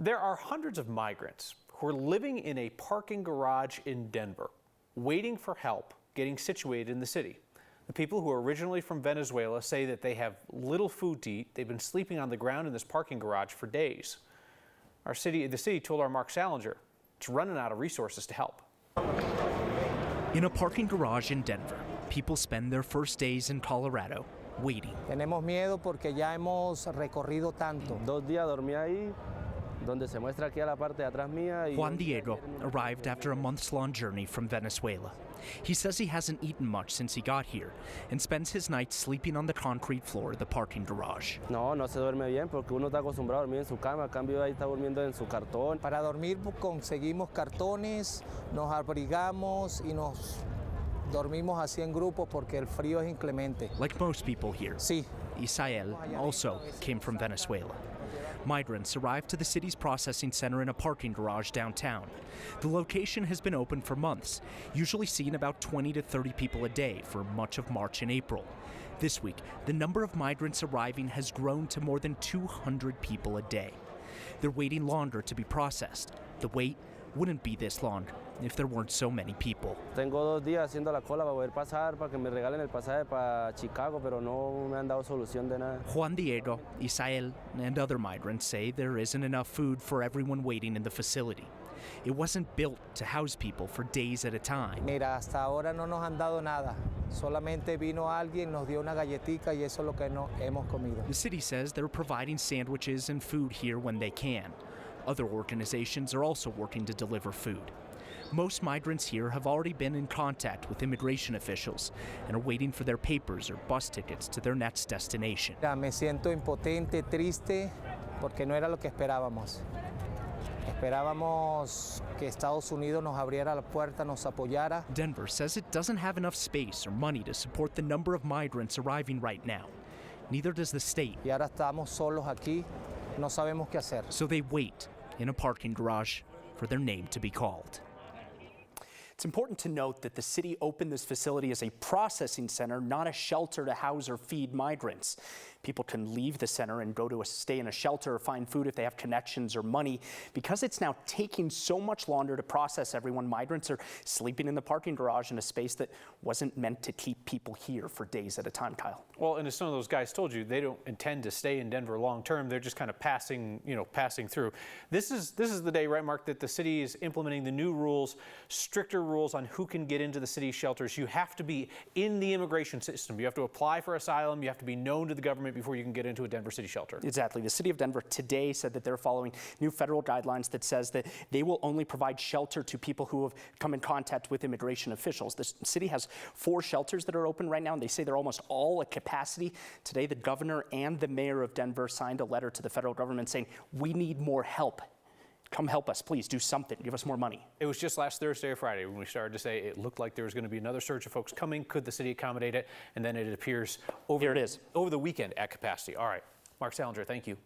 There are hundreds of migrants who are living in a parking garage in Denver, waiting for help getting situated in the city. The people who are originally from Venezuela say that they have little food to eat. They've been sleeping on the ground in this parking garage for days. The city told our Mark Salinger it's running out of resources to help. In a parking garage in Denver, people spend their first days in Colorado waiting. Tenemos miedo porque ya hemos recorrido tanto. 2 días dormí ahí, donde se muestra aquí a la parte de atrás mía. Juan Diego arrived after a months-long journey from Venezuela. He says he hasn't eaten much since he got here and spends his nights sleeping on the concrete floor of the parking garage. No se duerme bien porque uno está acostumbrado a dormir en su cama, a cambio ahí está durmiendo en su cartón. Para dormir conseguimos cartones, nos abrigamos y nos dormimos así en grupos porque el frío es inclemente. Like most people here, Sí. Isael also came from Venezuela. Migrants arrived to the city's processing center in a parking garage downtown. The location has been open for months, usually seeing about 20 to 30 people a day for much of March and April. This week, the number of migrants arriving has grown to more than 200 people a day. They're waiting longer to be processed. The wait wouldn't be this long if there weren't so many people. Tengo 2 días haciendo la cola para poder pasar, para que me regalen el pasaje para Chicago, pero no me han dado solución de nada. Juan Diego, Isael, and other migrants say there isn't enough food for everyone waiting in the facility. It wasn't built to house people for days at a time. Mira, hasta ahora no nos han dado nada. Solamente vino alguien, nos dio una galletica y eso es lo que no hemos comido. The city says they're providing sandwiches and food here when they can. Other organizations are also working to deliver food. Most migrants here have already been in contact with immigration officials and are waiting for their papers or bus tickets to their next destination. Mira, me siento impotente, triste, porque no era lo que esperábamos. Esperábamos que Estados Unidos nos abriera la puerta, nos apoyara. Denver says it doesn't have enough space or money to support the number of migrants arriving right now. Neither does the state. Y ahora estamos solos aquí, no sabemos qué hacer. So they wait in a parking garage for their name to be called. It's important to note that the city opened this facility as a processing center, not a shelter to house or feed migrants. People can leave the center and go to stay in a shelter or find food if they have connections or money. Because it's now taking so much longer to process everyone, migrants are sleeping in the parking garage in a space that wasn't meant to keep people here for days at a time, Kyle. Well, and as some of those guys told you, they don't intend to stay in Denver long term. They're just kind of passing through. This is the day, right, Mark, that the city is implementing the new rules, stricter rules on who can get into the city shelters. You have to be in the immigration system. You have to apply for asylum. You have to be known to the government before you can get into a Denver city shelter. Exactly. The city of Denver today said that they're following new federal guidelines that says that they will only provide shelter to people who have come in contact with immigration officials. The city has 4 shelters that are open right now, and they say they're almost all at capacity. Today, the governor and the mayor of Denver signed a letter to the federal government saying, we need more help. Come help us, please, do something, give us more money. It was just last Thursday or Friday when we started to say it looked like there was going to be another surge of folks coming. Could the city accommodate it? And then it appears over the weekend at capacity. All right, Mark Salinger, thank you.